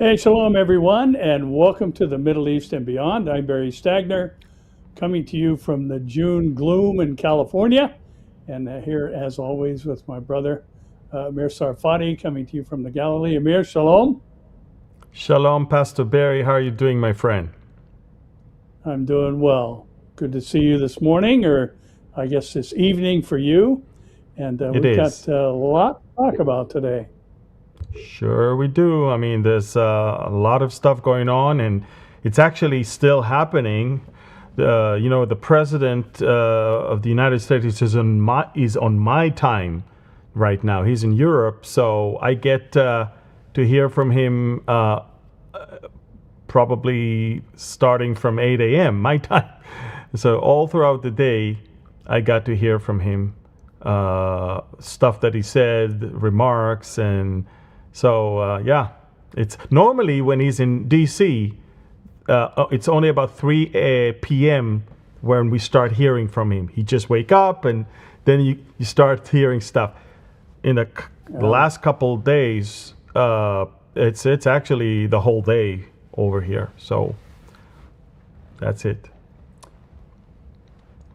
Hey, shalom, everyone, and welcome to the Middle East and beyond. I'm Barry Stagner, coming to you from the June gloom in California, and here, as always, with my brother Amir Sarfati, coming to you from the Galilee. Amir, shalom. Shalom, Pastor Barry. How are you doing, my friend? I'm doing well. Good to see you this morning, or I guess this evening for you. And It we've got is. a lot to talk about today. Sure, we do. I mean, there's a lot of stuff going on, and it's actually still happening. The president of the United States is on my time right now. He's in Europe, so I get to hear from him probably starting from 8 a.m. my time. So all throughout the day, I got to hear from him, stuff that he said, remarks, and so yeah. It's normally when he's in D.C. It's only about 3 p.m. when we start hearing from him. He just wake up and then you start hearing stuff. In the Uh, last couple days, it's actually the whole day over here. So that's it.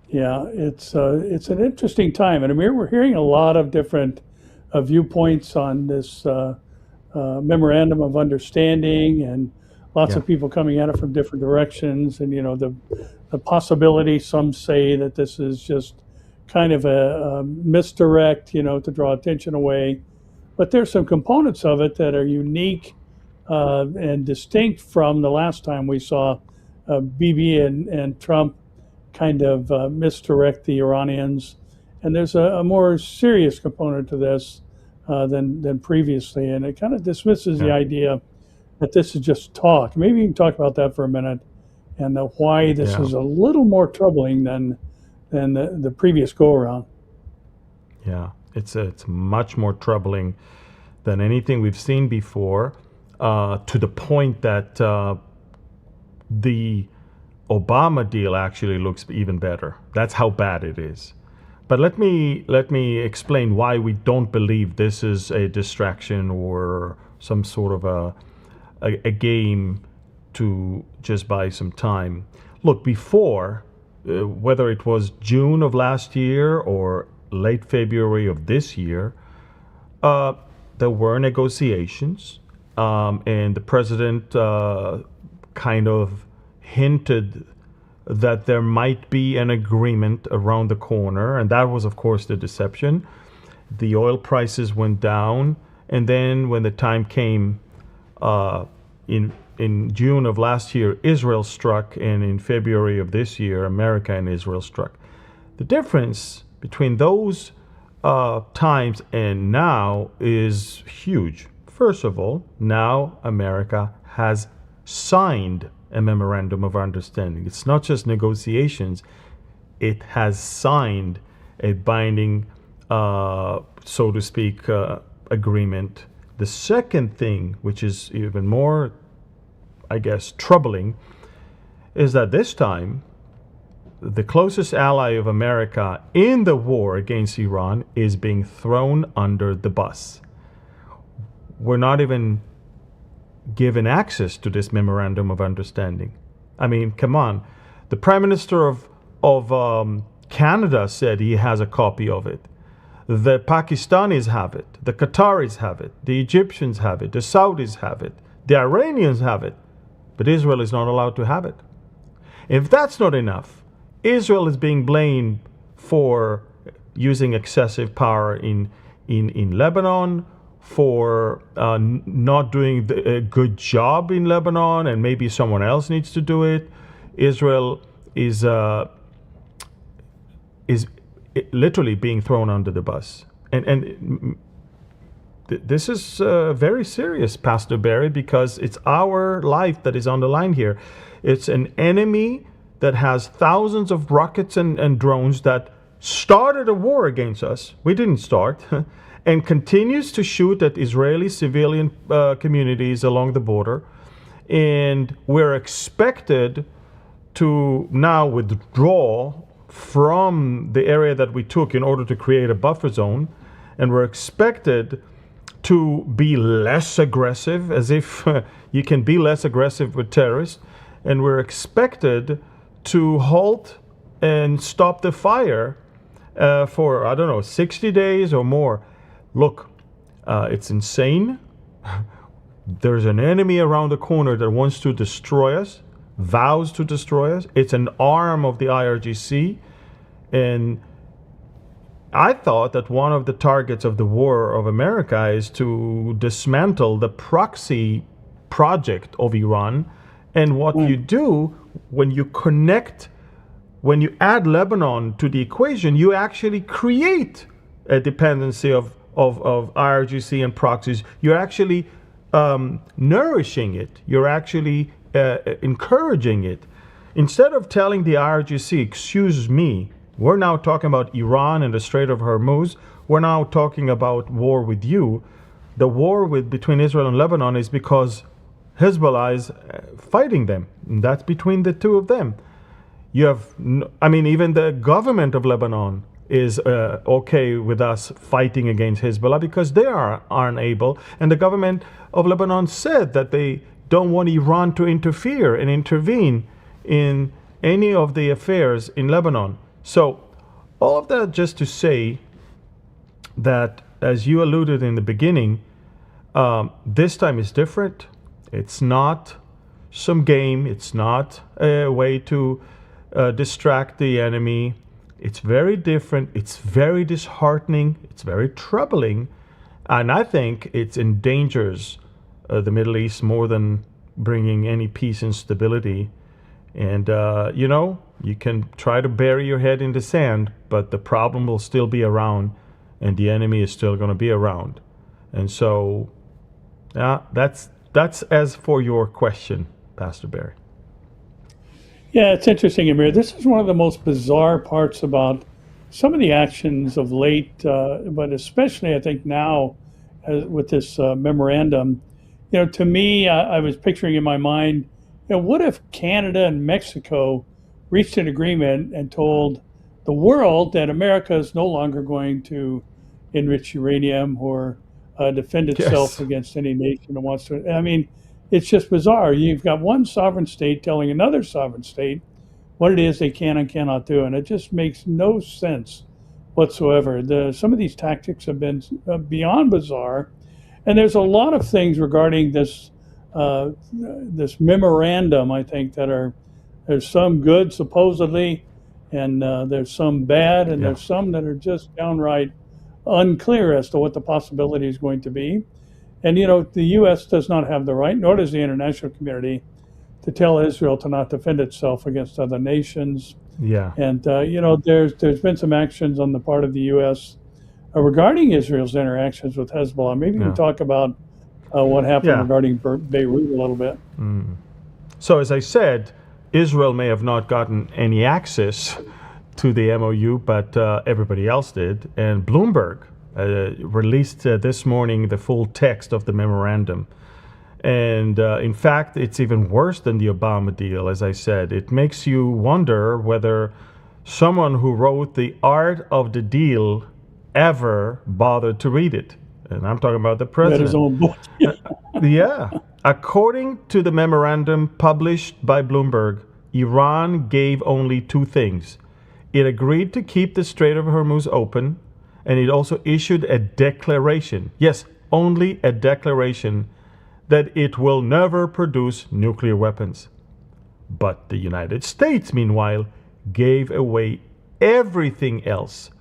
Yeah, it's an interesting time, and Amir, we're hearing a lot of different viewpoints on this memorandum of understanding, and lots Yeah. of people coming at it from different directions. And the possibility, some say that this is just kind of a misdirect, to draw attention away. But there's some components of it that are unique and distinct from the last time we saw Bibi and Trump kind of misdirect the Iranians. And there's a more serious component to this than previously, and it kind of dismisses the Yeah. idea that this is just talk. Maybe you can talk about that for a minute, and why this Yeah. is a little more troubling than the previous go around. Yeah. It's much more troubling than anything we've seen before, to the point that the Obama deal actually looks even better. That's how bad it is. But let me explain why we don't believe this is a distraction or some sort of a game to just buy some time. Look, before, whether it was June of last year or late February of this year, uh, there were negotiations, and the president kind of hinted that there might be an agreement around the corner, and that was, of course, the deception. The oil prices went down, and then when the time came, uh, in June of last year, Israel struck, and in February of this year, America and Israel struck. The difference between those times and now is huge. First of all, now America has signed a memorandum of understanding. It's not just negotiations, it has signed a binding, so to speak, agreement. The second thing, which is even more, I guess, troubling, is that this time the closest ally of America in the war against Iran is being thrown under the bus. We're not even given access to this memorandum of understanding. I mean, come on. The Prime Minister of Canada said he has a copy of it. The Pakistanis have it. The Qataris have it. The Egyptians have it. The Saudis have it. The Iranians have it. But Israel is not allowed to have it. If that's not enough, Israel is being blamed for using excessive power in Lebanon, for not doing a good job in Lebanon, and maybe someone else needs to do it. Israel is literally being thrown under the bus, and this is very serious, Pastor Barry, because it's our life that is on the line here. It's an enemy that has thousands of rockets and drones that started a war against us. We didn't start. And continues to shoot at Israeli civilian communities along the border. And we're expected to now withdraw from the area that we took in order to create a buffer zone. And we're expected to be less aggressive, as if you can be less aggressive with terrorists, and we're expected to halt and stop the fire for, I don't know, 60 days or more. Look, it's insane. There's an enemy around the corner that wants to destroy us, vows to destroy us. It's an arm of the IRGC. And I thought that one of the targets of the war of America is to dismantle the proxy project of Iran. And what you do when you add Lebanon to the equation, you actually create a dependency of IRGC and proxies. You're actually nourishing it. You're actually encouraging it. Instead of telling the IRGC, excuse me, we're now talking about Iran and the Strait of Hormuz. We're now talking about war with you. The war between Israel and Lebanon is because Hezbollah is fighting them. And that's between the two of them. You have, even the government of Lebanon is okay with us fighting against Hezbollah because they aren't able. And the government of Lebanon said that they don't want Iran to interfere and intervene in any of the affairs in Lebanon. So all of that just to say that, as you alluded in the beginning, this time is different. It's not some game. It's not a way to distract the enemy. It's very different. It's very disheartening. It's very troubling. And I think it endangers the Middle East more than bringing any peace and stability. And, you can try to bury your head in the sand, but the problem will still be around and the enemy is still going to be around. And so that's as for your question, Pastor Barry. Yeah, it's interesting, Amir. This is one of the most bizarre parts about some of the actions of late, but especially I think now with this memorandum. To me, I was picturing in my mind, what if Canada and Mexico reached an agreement and told the world that America is no longer going to enrich uranium or defend itself against any nation that wants to. It's just bizarre. You've got one sovereign state telling another sovereign state what it is they can and cannot do, and it just makes no sense whatsoever. Some of these tactics have been beyond bizarre, and there's a lot of things regarding this memorandum, I think, there's some good supposedly, and there's some bad, and there's some that are just downright unclear as to what the possibility is going to be. And, the U.S. does not have the right, nor does the international community, to tell Israel to not defend itself against other nations. Yeah. And, there's been some actions on the part of the U.S. Regarding Israel's interactions with Hezbollah. Maybe we can talk about what happened regarding Beirut a little bit. Mm. So, as I said, Israel may have not gotten any access to the MOU, but everybody else did. And Bloomberg released this morning the full text of the memorandum. And in fact, it's even worse than the Obama deal, as I said. It makes you wonder whether someone who wrote the art of the deal ever bothered to read it. And I'm talking about the president. His own book. Yeah. According to the memorandum published by Bloomberg, Iran gave only two things. It agreed to keep the Strait of Hormuz open, and it also issued a declaration, yes, only a declaration, that it will never produce nuclear weapons. But the United States, meanwhile, gave away everything else.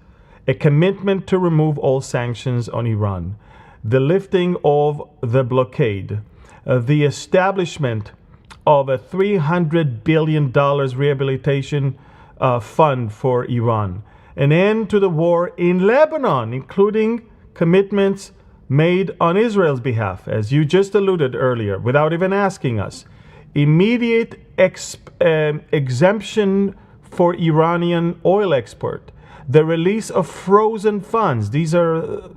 A commitment to remove all sanctions on Iran, the lifting of the blockade, the establishment of a $300 billion rehabilitation fund for Iran, an end to the war in Lebanon, including commitments made on Israel's behalf, as you just alluded earlier, without even asking us, immediate exemption for Iranian oil export, the release of frozen funds, these are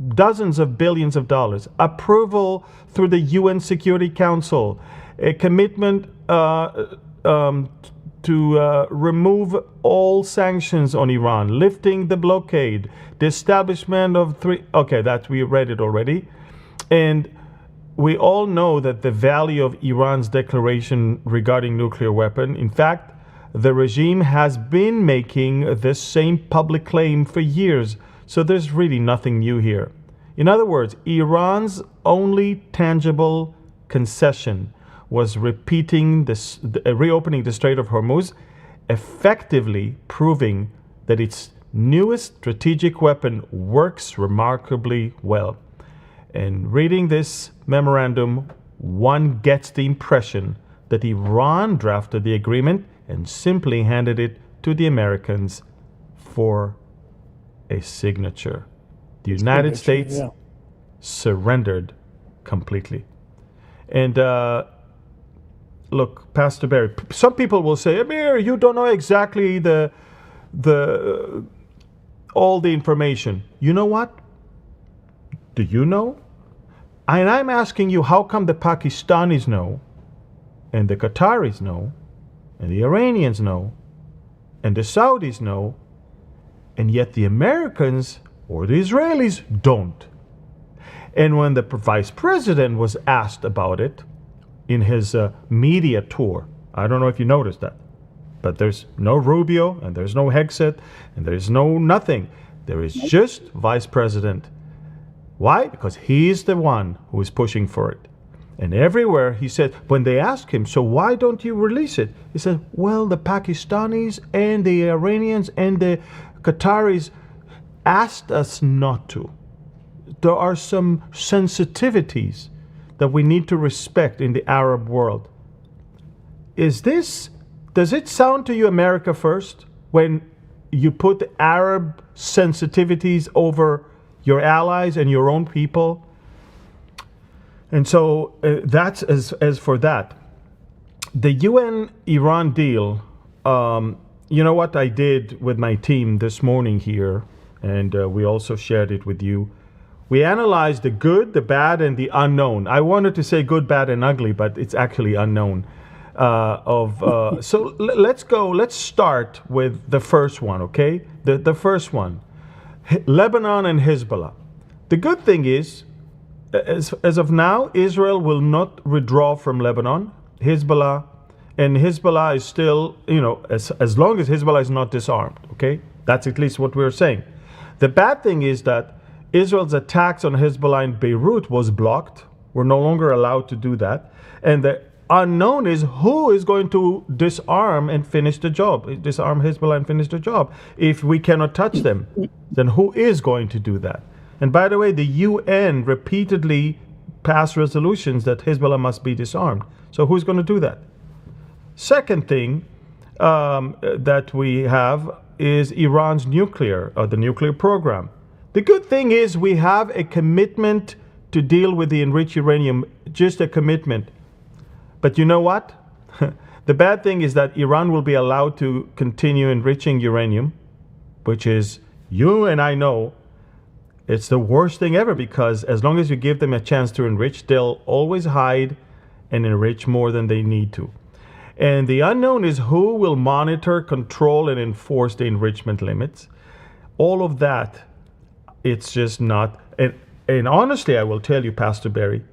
dozens of billions of dollars, approval through the UN Security Council, a commitment to remove all sanctions on Iran, lifting the blockade, the establishment of that we read it already, And we all know that the value of Iran's declaration regarding nuclear weapon. In fact, the regime has been making this same public claim for years. So there's really nothing new here. In other words, Iran's only tangible concession was reopening the Strait of Hormuz, effectively proving that its newest strategic weapon works remarkably well. And reading this memorandum, one gets the impression that Iran drafted the agreement and simply handed it to the Americans for a signature. The United States surrendered completely. And look, Pastor Barry, some people will say, Amir, you don't know exactly all the information. You know what? Do you know? And I'm asking you, how come the Pakistanis know, and the Qataris know, and the Iranians know, and the Saudis know, and yet the Americans or the Israelis don't? And when the vice president was asked about it in his media tour, I don't know if you noticed that, but there's no Rubio, and there's no Hegseth, and there's no nothing. There is just vice president. Why? Because he's the one who is pushing for it. And everywhere he said, when they asked him, so why don't you release it? He said, well, the Pakistanis and the Iranians and the Qataris asked us not to. There are some sensitivities that we need to respect in the Arab world. Does it sound to you America first when you put the Arab sensitivities over your allies and your own people? And so that's as for that. The UN-Iran deal, you know what I did with my team this morning here, and we also shared it with you. We analyzed the good, the bad, and the unknown. I wanted to say good, bad, and ugly, but it's actually unknown. So let's start with the first one, okay? The first one, Lebanon and Hezbollah. The good thing is, as of now, Israel will not withdraw from Lebanon. Hezbollah is still, as long as Hezbollah is not disarmed, okay? That's at least what we're saying. The bad thing is that Israel's attacks on Hezbollah in Beirut was blocked. We're no longer allowed to do that. And the unknown is who is going to disarm and finish the job, disarm Hezbollah and finish the job. If we cannot touch them, then who is going to do that? And by the way, the UN repeatedly passed resolutions that Hezbollah must be disarmed. So who's going to do that? Second thing that we have is Iran's the nuclear program. The good thing is we have a commitment to deal with the enriched uranium, just a commitment. But you know what? The bad thing is that Iran will be allowed to continue enriching uranium, which is, you and I know, it's the worst thing ever, because as long as you give them a chance to enrich, they'll always hide and enrich more than they need to. And the unknown is who will monitor, control, and enforce the enrichment limits. All of that, it's just not. And honestly, I will tell you, Pastor Barry,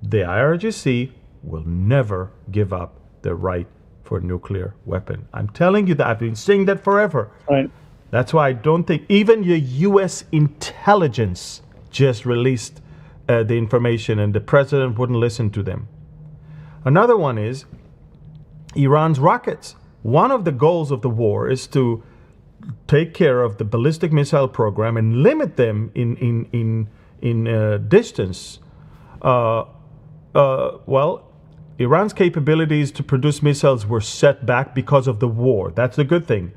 the IRGC will never give up the right for a nuclear weapon. I'm telling you that. I've been saying that forever. Right. That's why I don't think even the U.S. intelligence just released the information, and the president wouldn't listen to them. Another one is Iran's rockets. One of the goals of the war is to take care of the ballistic missile program and limit them in distance. Iran's capabilities to produce missiles were set back because of the war. That's the good thing.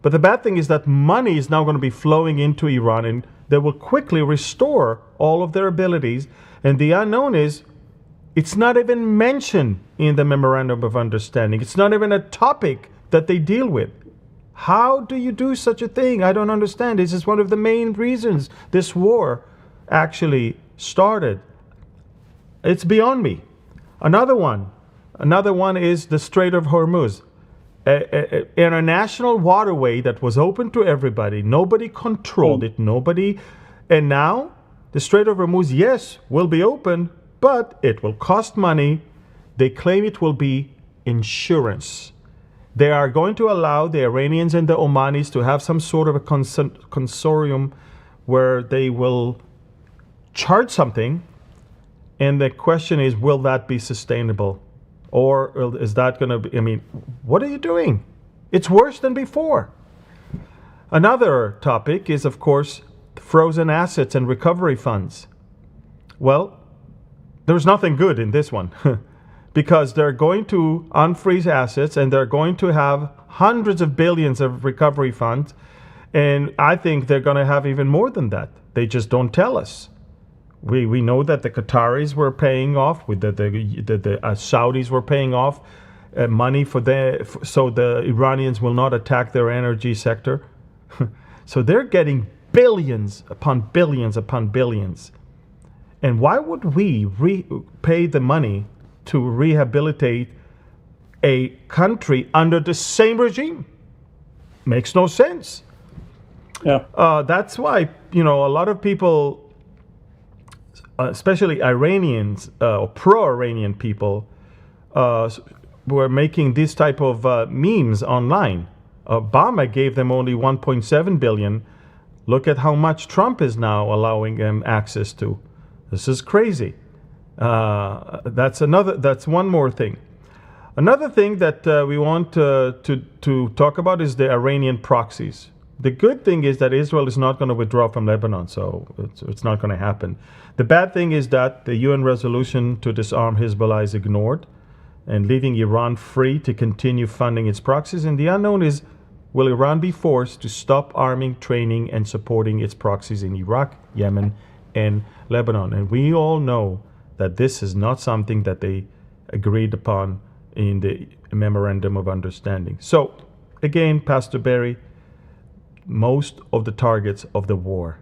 But the bad thing is that money is now going to be flowing into Iran, and they will quickly restore all of their abilities. And the unknown is, it's not even mentioned in the Memorandum of Understanding. It's not even a topic that they deal with. How do you do such a thing? I don't understand. This is one of the main reasons this war actually started. It's beyond me. Another one is the Strait of Hormuz. An international waterway that was open to everybody. Nobody controlled it. And now The Strait of Hormuz, yes, will be open, but it will cost money. They claim it will be insurance. They are going to allow the Iranians and the Omanis to have some sort of a consortium where they will charge something. And the question is, will that be sustainable? Or is that going to be, I mean, what are you doing? It's worse than before. Another topic is, of course, frozen assets and recovery funds. Well, there's nothing good in this one because they're going to unfreeze assets and they're going to have hundreds of billions of recovery funds. And I think they're going to have even more than that. They just don't tell us. We know that the Qataris were paying off, with the Saudis were paying off money so the Iranians will not attack their energy sector. So they're getting billions upon billions upon billions. And why would we pay the money to rehabilitate a country under the same regime? Makes no sense. Yeah. That's why, a lot of people, especially Iranians or pro-Iranian people, were making this type of memes online. Obama gave them only 1.7 billion. Look at how much Trump is now allowing them access to. This is crazy. That's one more thing. Another thing that we want to talk about is the Iranian proxies. The good thing is that Israel is not going to withdraw from Lebanon, so it's not going to happen. The bad thing is that the UN resolution to disarm Hezbollah is ignored and leaving Iran free to continue funding its proxies. And the unknown is, will Iran be forced to stop arming, training, and supporting its proxies in Iraq, Yemen, and Lebanon? And we all know that this is not something that they agreed upon in the Memorandum of Understanding. So, again, Pastor Barry, most of the targets of the war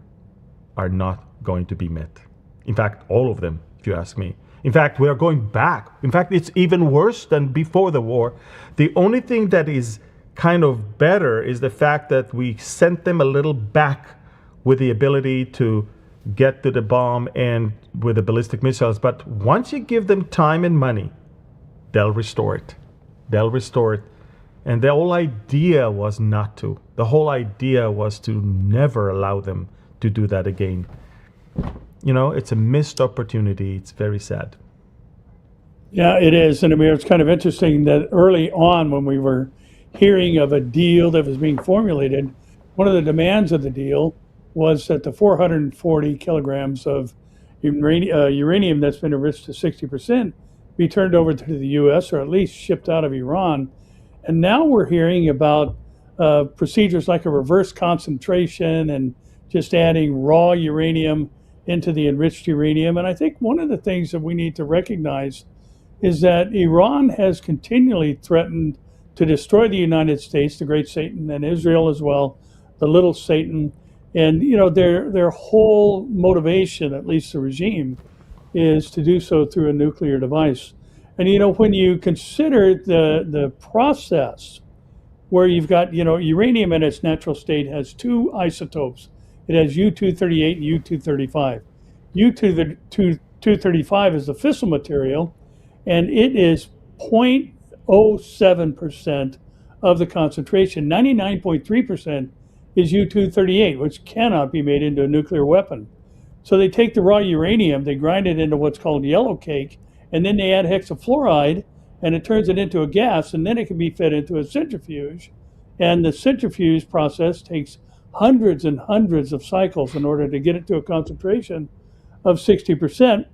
are not going to be met. In fact, all of them, if you ask me. In fact, we are going back. In fact, it's even worse than before the war. The only thing that is kind of better is the fact that we sent them a little back with the ability to get to the bomb and with the ballistic missiles. But once you give them time and money, they'll restore it. They'll restore it. And the whole idea was not to. The whole idea was to never allow them to do that again. It's a missed opportunity. It's very sad. Yeah, it is. And I mean, it's kind of interesting that early on when we were hearing of a deal that was being formulated, one of the demands of the deal was that the 440 kilograms of uranium that's been enriched to 60% be turned over to the U.S. or at least shipped out of Iran. And now we're hearing about procedures like a reverse concentration and just adding raw uranium into the enriched uranium. And I think one of the things that we need to recognize is that Iran has continually threatened to destroy the United States, the great Satan, and Israel as well, the little Satan. And their whole motivation, at least the regime, is to do so through a nuclear device. And when you consider the process where you've got uranium in its natural state has two isotopes. It has U-238 and U-235. U-235 is the fissile material, and it is 0.07% of the concentration. 99.3% is U-238, which cannot be made into a nuclear weapon. So they take the raw uranium, they grind it into what's called yellow cake, and then they add hexafluoride, and it turns it into a gas, and then it can be fed into a centrifuge. And the centrifuge process takes hundreds and hundreds of cycles in order to get it to a concentration of 60%.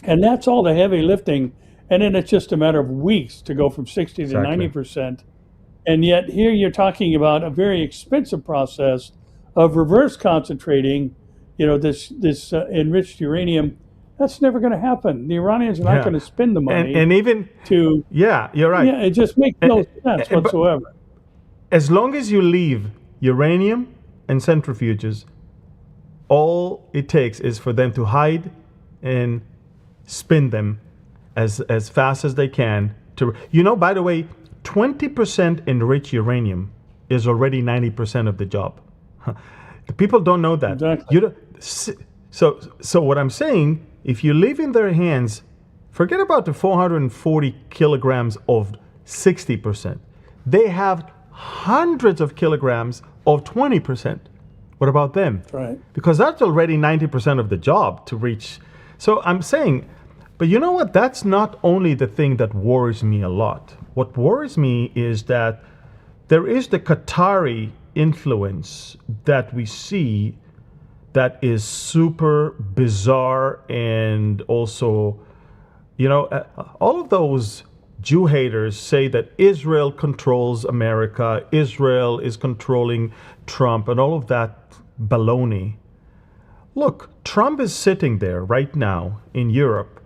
And that's all the heavy lifting. And then it's just a matter of weeks to go from 60 to 90%. And yet here you're talking about a very expensive process of reverse concentrating, this enriched uranium. That's never going to happen. The Iranians are not going to spend the money and even to. Yeah, you're right. Yeah, it just makes no sense whatsoever. As long as you leave uranium and centrifuges, all it takes is for them to hide and spin them as fast as they can. By the way, 20% enriched uranium is already 90% of the job. The people don't know that. Exactly. So what I'm saying, if you leave in their hands, forget about the 440 kilograms of 60%. They have hundreds of kilograms of 20%. What about them? Right. Because that's already 90% of the job to reach. So I'm saying, but you know what? That's not only the thing that worries me a lot. What worries me is that there is the Qatari influence that we see that is super bizarre, and also, all of those Jew haters say that Israel controls America, Israel is controlling Trump, and all of that baloney. Look, Trump is sitting there right now in Europe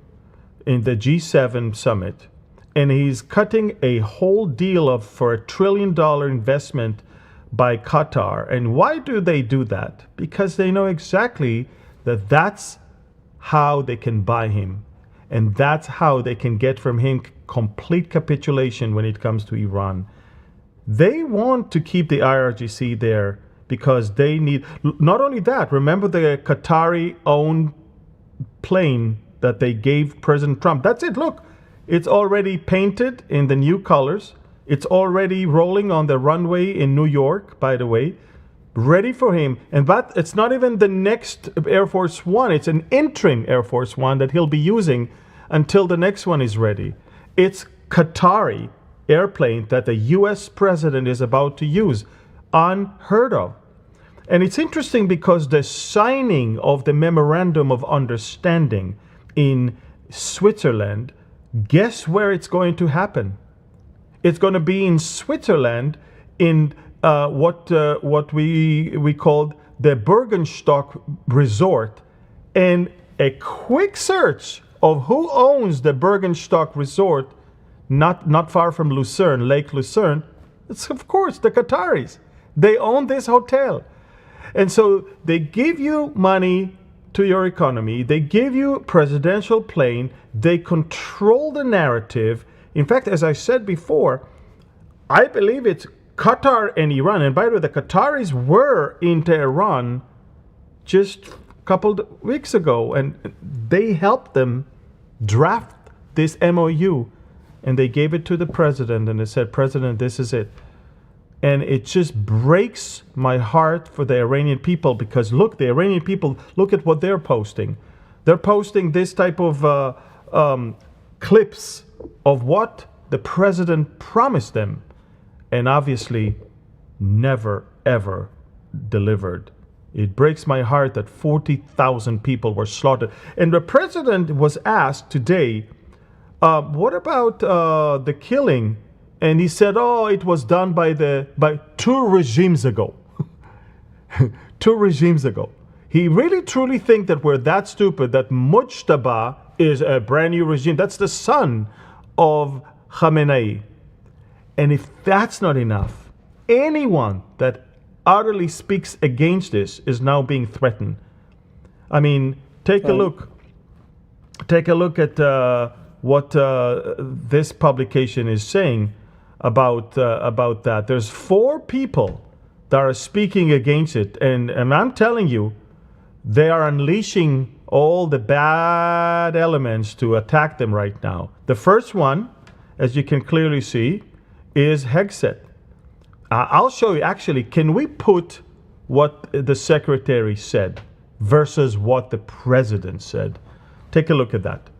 in the G7 summit, and he's cutting a whole deal for $1 trillion investment by Qatar. And why do they do that? Because they know exactly that that's how they can buy him. And that's how they can get from him complete capitulation when it comes to Iran. They want to keep the IRGC there because they need, not only that, remember the Qatari-owned plane that they gave President Trump. That's it, look, it's already painted in the new colors. It's already rolling on the runway in New York, by the way, ready for him. And but it's not even the next Air Force One. It's an interim Air Force One that he'll be using until the next one is ready. It's Qatari airplane that the U.S. president is about to use. Unheard of. And it's interesting because the signing of the Memorandum of Understanding in Switzerland, guess where it's going to happen? It's going to be in Switzerland in what we called the Bergenstock Resort. And a quick search of who owns the Bergenstock Resort, not far from Lucerne, Lake Lucerne, it's of course the Qataris. They own this hotel. And so they give you money to your economy. They give you presidential plane. They control the narrative. In fact, as I said before, I believe it's Qatar and Iran. And by the way, the Qataris were in Tehran just a couple of weeks ago, and they helped them draft this MOU. And they gave it to the president, and they said, President, this is it. And it just breaks my heart for the Iranian people, because look, the Iranian people, look at what they're posting. They're posting this type of clips of what the president promised them, and obviously never, ever delivered. It breaks my heart that 40,000 people were slaughtered. And the president was asked today, what about the killing? And he said, oh, it was done by 2 regimes ago. 2 regimes ago. He really truly think that we're that stupid that Mujtaba is a brand new regime. That's the son of Khamenei. And if that's not enough, anyone that utterly speaks against this is now being threatened. I mean, take a look. Take a look at what this publication is saying about that. There's 4 people that are speaking against it, and I'm telling you, they are unleashing all the bad elements to attack them right now. The first one, as you can clearly see, is Hexet. I'll show you. Actually, can we put what the secretary said versus what the president said? Take a look at that.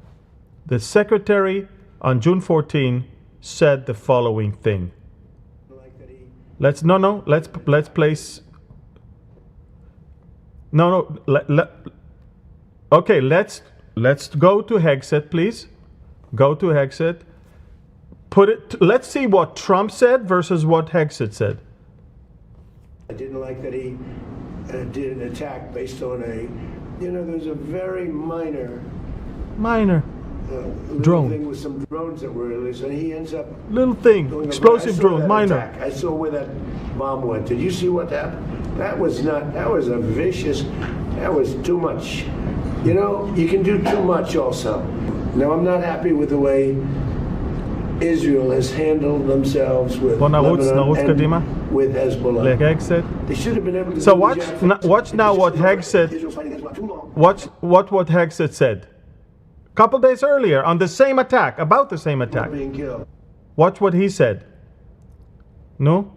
The secretary on June 14 said the following thing. Let's place. Okay, let's go to Hexet, please. Go to Hexet. Let's see what Trump said versus what Hexet said. I didn't like that he did an attack based on there's a very minor drone thing with some drones that were released, and he ends up explosive drone, minor. Attack. I saw where that bomb went. Did you see what happened? That was a vicious. That was too much. You can do too much also. Now, I'm not happy with the way Israel has handled themselves with Bוא נרוץ Lebanon קדימה. and with Hezbollah. Like Heg said. They should have been able to So do watch, the job. watch now what Heg said. Israel's fighting Hezbollah too long. Watch what Hegset said a couple days earlier on the same attack, about the same attack. Being killed. Watch what he said. No?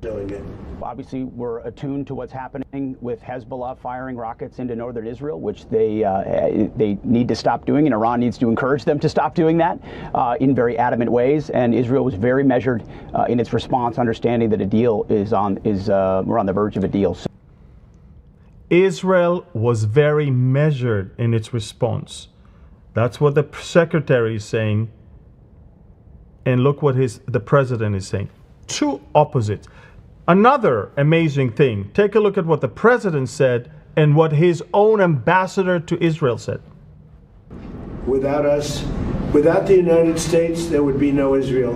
Doing it. Obviously, we're attuned to what's happening with Hezbollah firing rockets into northern Israel, which they need to stop doing, and Iran needs to encourage them to stop doing that in very adamant ways. And Israel was very measured in its response, understanding that a deal we're on the verge of a deal. So Israel was very measured in its response. That's what the secretary is saying. And look what the president is saying. Two opposites. Another amazing thing, take a look at what the president said and what his own ambassador to Israel said. Without us, without the United States, there would be no Israel.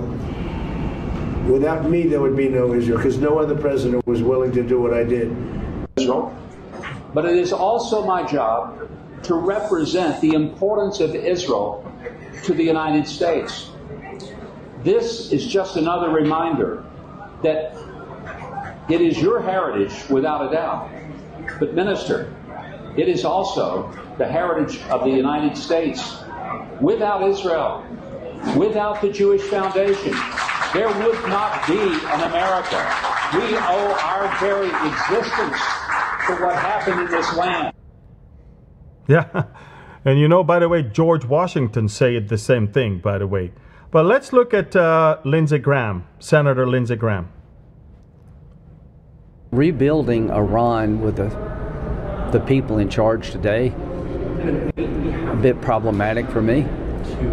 Without me, there would be no Israel, because no other president was willing to do what I did. But it is also my job to represent the importance of Israel to the United States. This is just another reminder that it is your heritage, without a doubt. But, Minister, it is also the heritage of the United States. Without Israel, without the Jewish Foundation, there would not be an America. We owe our very existence to what happened in this land. Yeah. And you know, by the way, George Washington said the same thing, by the way. But let's look at Lindsey Graham, Senator Lindsey Graham. Rebuilding Iran with the people in charge today, a bit problematic for me.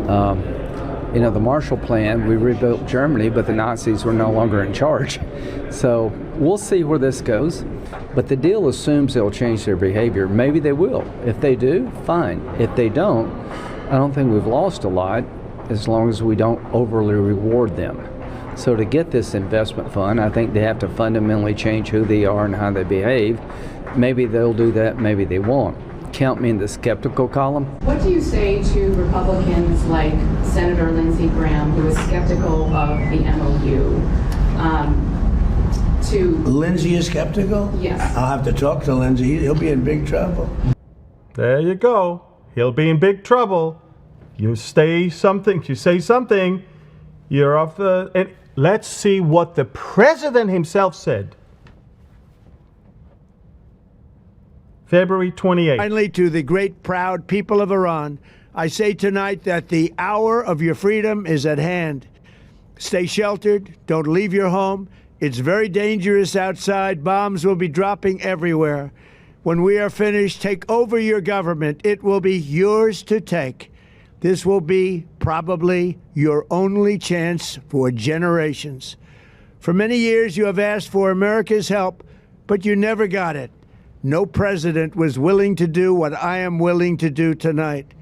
The Marshall Plan, we rebuilt Germany, but the Nazis were no longer in charge. So we'll see where this goes. But the deal assumes they'll change their behavior. Maybe they will. If they do, fine. If they don't, I don't think we've lost a lot as long as we don't overly reward them. So to get this investment fund, I think they have to fundamentally change who they are and how they behave. Maybe they'll do that, maybe they won't. Count me in the skeptical column. What do you say to Republicans like Senator Lindsey Graham, who is skeptical of the MOU? Lindsey is skeptical? Yes. I'll have to talk to Lindsey. He'll be in big trouble. There you go. He'll be in big trouble. You say something, you're off the... And let's see what the president himself said. February 28th. Finally, to the great, proud people of Iran, I say tonight that the hour of your freedom is at hand. Stay sheltered. Don't leave your home. It's very dangerous outside. Bombs will be dropping everywhere. When we are finished, take over your government. It will be yours to take. This will be probably your only chance for generations. For many years, you have asked for America's help, but you never got it. No president was willing to do what I am willing to do tonight.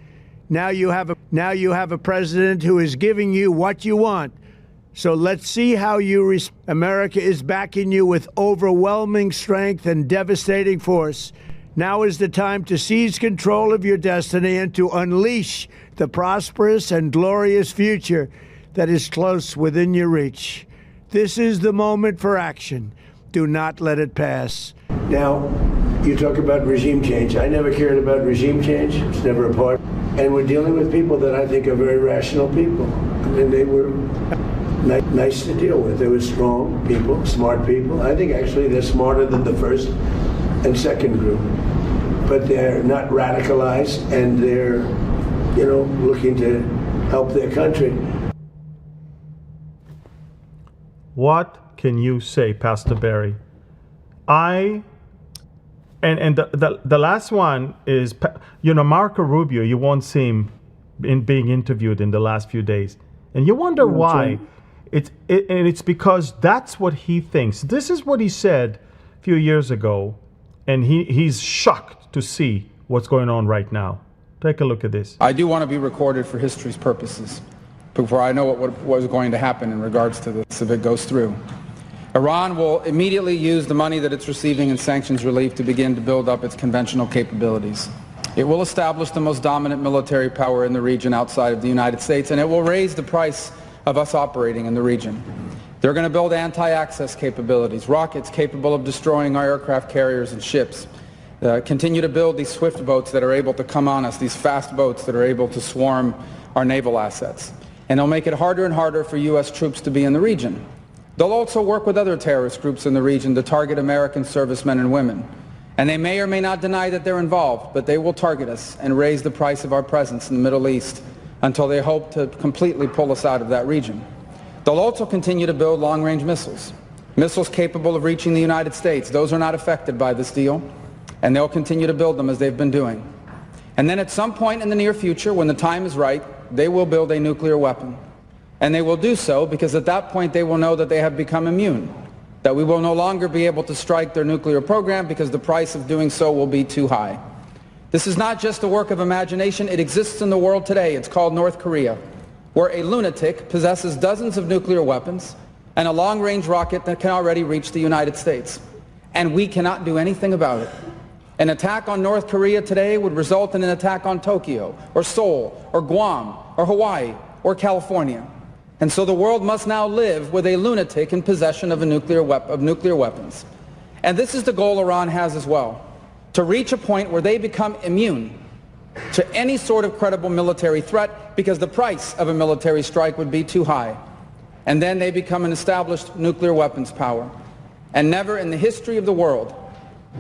Now you have a president who is giving you what you want. So let's see how America is backing you with overwhelming strength and devastating force. Now is the time to seize control of your destiny and to unleash the prosperous and glorious future that is close within your reach. This is the moment for action. Do not let it pass. Now, you talk about regime change. I never cared about regime change. It's never a part. And we're dealing with people that I think are very rational people. And they were nice to deal with. They were strong people, smart people. I think actually they're smarter than the first and second group. But they're not radicalized, and they're, looking to help their country. What can you say, Pastor Barry? And the last one is, Marco Rubio. You won't see him being interviewed in the last few days, and you wonder why. Right. It's because that's what he thinks. This is what he said a few years ago, and he's shocked to see what's going on right now. Take a look at this. I do want to be recorded for history's purposes before I know what was going to happen in regards to this if it goes through. Iran will immediately use the money that it's receiving in sanctions relief to begin to build up its conventional capabilities. It will establish the most dominant military power in the region outside of the United States, and it will raise the price of us operating in the region. They're going to build anti-access capabilities, rockets capable of destroying our aircraft carriers and ships, continue to build these swift boats that are able to come on us, these fast boats that are able to swarm our naval assets. And they'll make it harder and harder for U.S. troops to be in the region. They'll also work with other terrorist groups in the region to target American servicemen and women. And they may or may not deny that they're involved, but they will target us and raise the price of our presence in the Middle East until they hope to completely pull us out of that region. They'll also continue to build long-range missiles, missiles capable of reaching the United States. Those are not affected by this deal, and they'll continue to build them as they've been doing. And then at some point in the near future, when the time is right, they will build a nuclear weapon. And they will do so because at that point they will know that they have become immune, that we will no longer be able to strike their nuclear program because the price of doing so will be too high. This is not just a work of imagination. It exists in the world today. It's called North Korea, where a lunatic possesses dozens of nuclear weapons and a long-range rocket that can already reach the United States. And we cannot do anything about it. An attack on North Korea today would result in an attack on Tokyo, or Seoul, or Guam, or Hawaii, or California. And so the world must now live with a lunatic in possession of nuclear weapons. And this is the goal Iran has as well, to reach a point where they become immune to any sort of credible military threat because the price of a military strike would be too high. And then they become an established nuclear weapons power. And never in the history of the world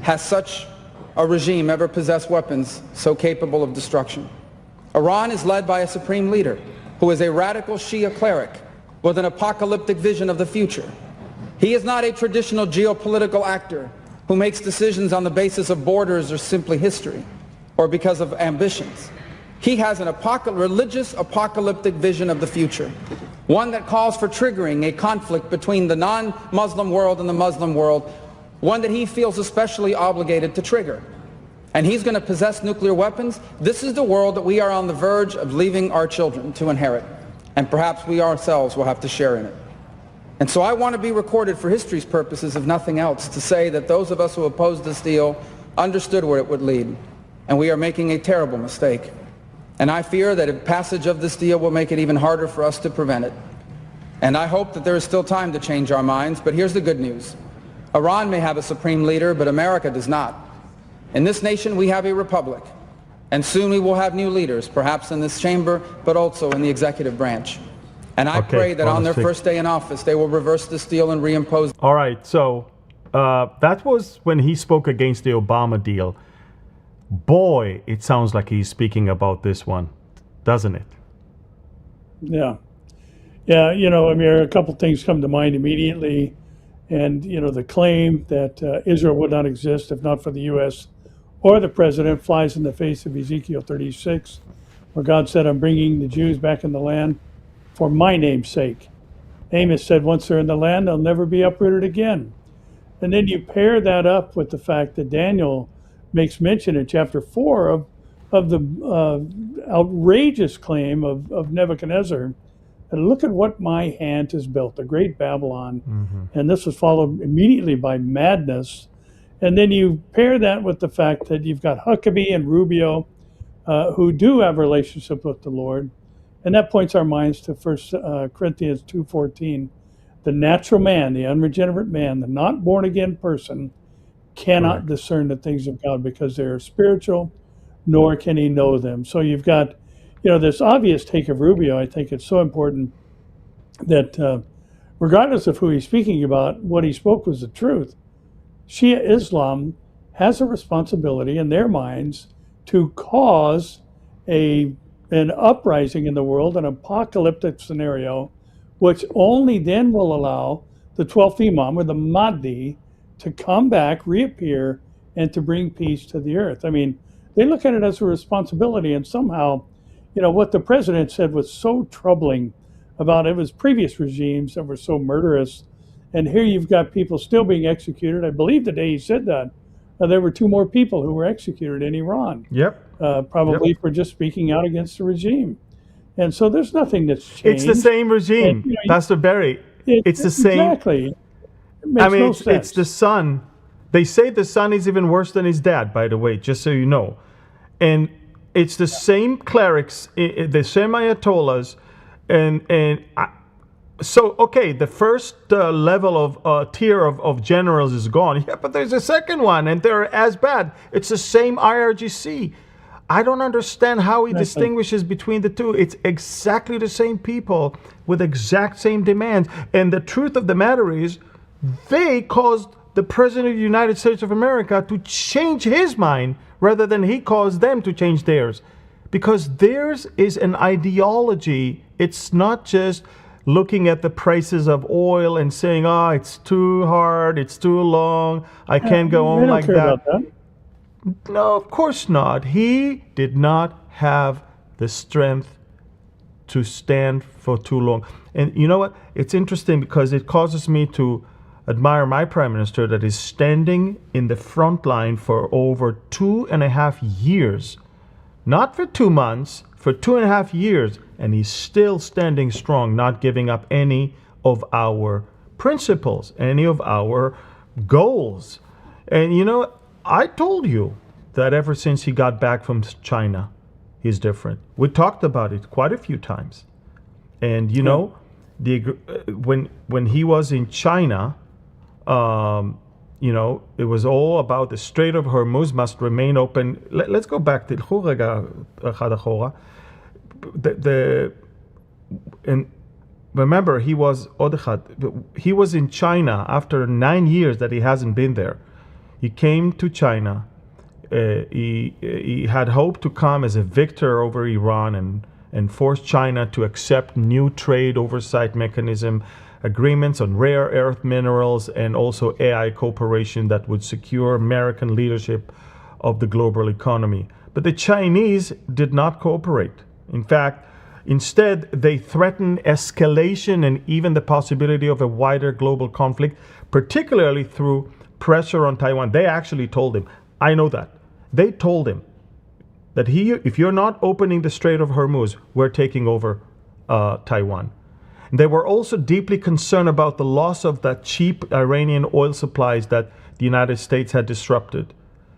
has such a regime ever possessed weapons so capable of destruction. Iran is led by a supreme leader who is a radical Shia cleric with an apocalyptic vision of the future. He is not a traditional geopolitical actor who makes decisions on the basis of borders or simply history or because of ambitions. He has an religious apocalyptic vision of the future, one that calls for triggering a conflict between the non-Muslim world and the Muslim world, one that he feels especially obligated to trigger. And he's going to possess nuclear weapons. This is the world that we are on the verge of leaving our children to inherit. And perhaps we ourselves will have to share in it. And so I want to be recorded for history's purposes, if nothing else, to say that those of us who opposed this deal understood where it would lead. And we are making a terrible mistake. And I fear that a passage of this deal will make it even harder for us to prevent it. And I hope that there is still time to change our minds. But here's the good news. Iran may have a supreme leader, but America does not. In this nation, we have a republic, and soon we will have new leaders, perhaps in this chamber, but also in the executive branch. And I pray that on their first day in office, they will reverse this deal and reimpose. All right, so that was when he spoke against the Obama deal. Boy, it sounds like he's speaking about this one, doesn't it? Yeah. Yeah, a couple things come to mind immediately. And, the claim that Israel would not exist if not for the U.S. or the president flies in the face of Ezekiel 36, where God said, I'm bringing the Jews back in the land for my name's sake. Amos said, once they're in the land, they'll never be uprooted again. And then you pair that up with the fact that Daniel makes mention in chapter 4 of the outrageous claim of Nebuchadnezzar. And look at what my hand has built, the great Babylon. Mm-hmm. And this was followed immediately by madness. And then you pair that with the fact that you've got Huckabee and Rubio, who do have a relationship with the Lord. And that points our minds to 1 Corinthians 2:14. The natural man, the unregenerate man, the not born again person cannot discern the things of God because they are spiritual, nor can he know them. So you've got this obvious take of Rubio. I think it's so important that regardless of who he's speaking about, what he spoke was the truth. Shia Islam has a responsibility in their minds to cause an uprising in the world, an apocalyptic scenario, which only then will allow the 12th Imam, or the Mahdi, to come back, reappear, and to bring peace to the earth. I mean, they look at it as a responsibility, and somehow what the president said was so troubling about it was previous regimes that were so murderous. And here you've got people still being executed. I believe the day he said that, there were 2 more people who were executed in Iran. Yep. Probably for just speaking out against the regime. And so there's nothing that's changed. It's the same regime, Pastor Barry. It's the same. Exactly. It makes no sense. It's the son. They say the son is even worse than his dad, by the way, just so you know. And it's the same clerics, the same ayatollahs, so okay, the first level of tier of generals is gone. Yeah, but there's a second one, and they're as bad. It's the same IRGC. I don't understand how he distinguishes between the two. It's exactly the same people with exact same demands. And the truth of the matter is, they caused the President of the United States of America to change his mind rather than he caused them to change theirs. Because theirs is an ideology. It's not just looking at the prices of oil and saying, oh, it's too hard, it's too long, I can't go on like that. No, of course not. He did not have the strength to stand for too long. And you know what? It's interesting because it causes me to admire my prime minister that is standing in the front line for over 2.5 years. Not for 2 months, for 2.5 years. And he's still standing strong, not giving up any of our principles, any of our goals. And you know, I told you that ever since he got back from China, he's different. We talked about it quite a few times. And you know, when he was in China, you know, it was all about the Strait of Hormuz must remain open. Let's go back to and remember, he was in China after 9 years that he hasn't been there. He came to China. He had hoped to come as a victor over Iran and force China to accept new trade oversight mechanism, agreements on rare earth minerals, and also AI cooperation that would secure American leadership of the global economy. But the Chinese did not cooperate. In fact, instead, they threatened escalation and even the possibility of a wider global conflict, particularly through pressure on Taiwan. They actually told him, I know that. They told him that if you're not opening the Strait of Hormuz, we're taking over Taiwan. And they were also deeply concerned about the loss of that cheap Iranian oil supplies that the United States had disrupted.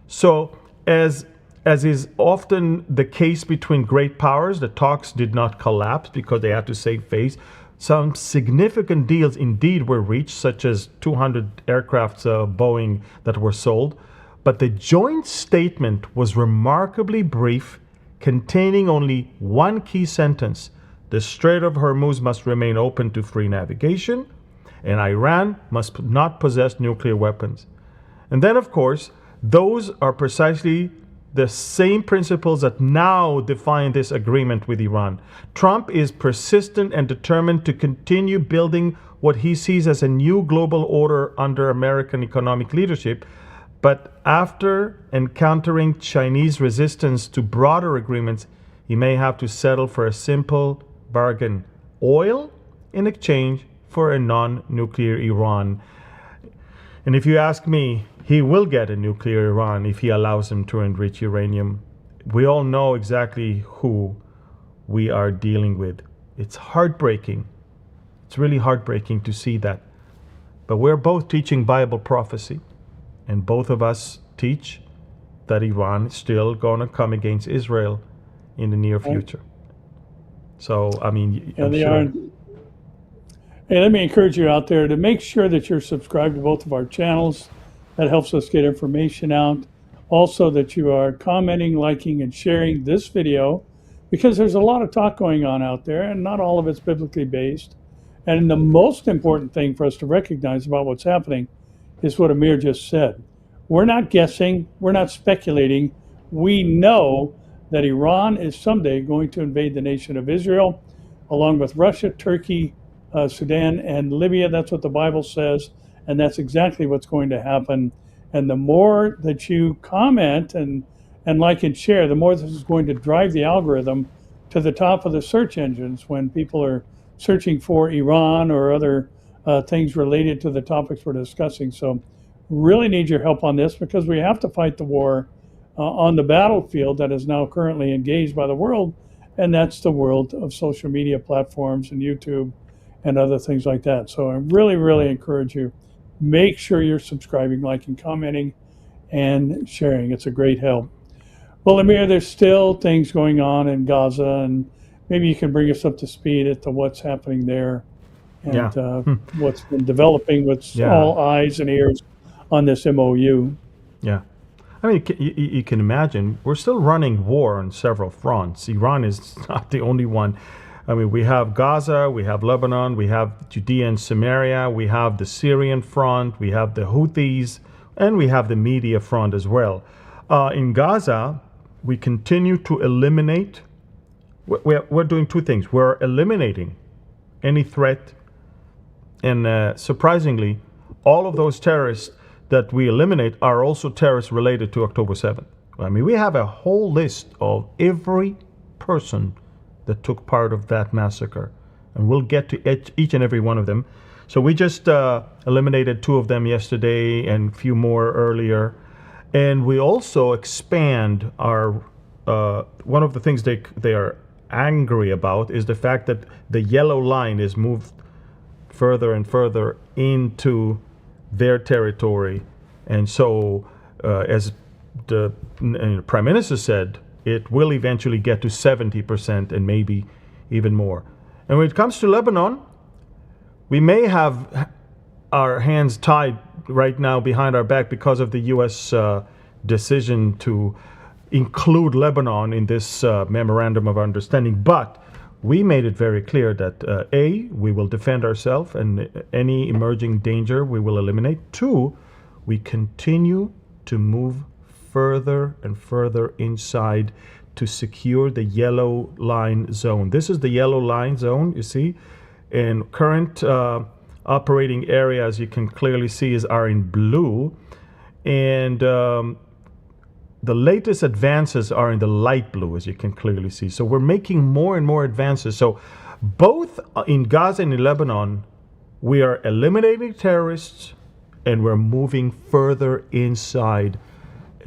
So, as is often the case between great powers, the talks did not collapse because they had to save face. Some significant deals indeed were reached, such as 200 aircrafts Boeing that were sold. But the joint statement was remarkably brief, containing only one key sentence. The Strait of Hormuz must remain open to free navigation, and Iran must not possess nuclear weapons. And then, of course, those are precisely the same principles that now define this agreement with Iran. Trump is persistent and determined to continue building what he sees as a new global order under American economic leadership. But after encountering Chinese resistance to broader agreements, he may have to settle for a simple bargain: oil in exchange for a non-nuclear Iran. And if you ask me, he will get a nuclear Iran if he allows him to enrich uranium. We all know exactly who we are dealing with. It's heartbreaking. It's really heartbreaking to see that. But we're both teaching Bible prophecy, and both of us teach that Iran is still going to come against Israel in the near future. So, I mean, yeah, they are. Hey, let me encourage you out there to make sure that you're subscribed to both of our channels. That helps us get information out. Also, that you are commenting, liking, and sharing this video, because there's a lot of talk going on out there, and not all of it's biblically based. And the most important thing for us to recognize about what's happening is what Amir just said. We're not guessing. We're not speculating. We know that Iran is someday going to invade the nation of Israel, along with Russia, Turkey, Sudan, and Libya. That's what the Bible says, and that's exactly what's going to happen. And the more that you comment and like and share, the more this is going to drive the algorithm to the top of the search engines when people are searching for Iran or other things related to the topics we're discussing. So really need your help on this, because we have to fight the war on the battlefield that is now currently engaged by the world, and that's the world of social media platforms and YouTube and other things like that. So I really, really encourage you. make sure you're subscribing, liking, commenting, and sharing. It's a great help. Well, Amir, there's still things going on in Gaza, and maybe you can bring us up to speed as to what's happening there and what's been developing, what's all eyes and ears on this MOU. Yeah. I mean, you can imagine, we're still running war on several fronts. Iran is not the only one. I mean, we have Gaza, we have Lebanon, we have Judea and Samaria, we have the Syrian front, we have the Houthis, and we have the media front as well. In Gaza, we continue to eliminate, we're doing two things. We're eliminating any threat, and surprisingly, all of those terrorists that we eliminate are also terrorists related to October 7th. I mean, we have a whole list of every person that took part of that massacre, and we'll get to each and every one of them. So we just eliminated 2 of them yesterday and a few more earlier. And we also expand our, one of the things they are angry about is the fact that the yellow line is moved further and further into their territory. And so, as the Prime Minister said, it will eventually get to 70% and maybe even more. And when it comes to Lebanon, we may have our hands tied right now behind our back because of the U.S. Decision to include Lebanon in this memorandum of understanding. But we made it very clear that A, we will defend ourselves, and any emerging danger we will eliminate. 2, we continue to move further and further inside to secure the yellow line zone. This is the yellow line zone, you see, and current operating area, as you can clearly see, are in blue, and the latest advances are in the light blue, as you can clearly see. So we're making more and more advances. So both in Gaza and in Lebanon, we are eliminating terrorists, and we're moving further inside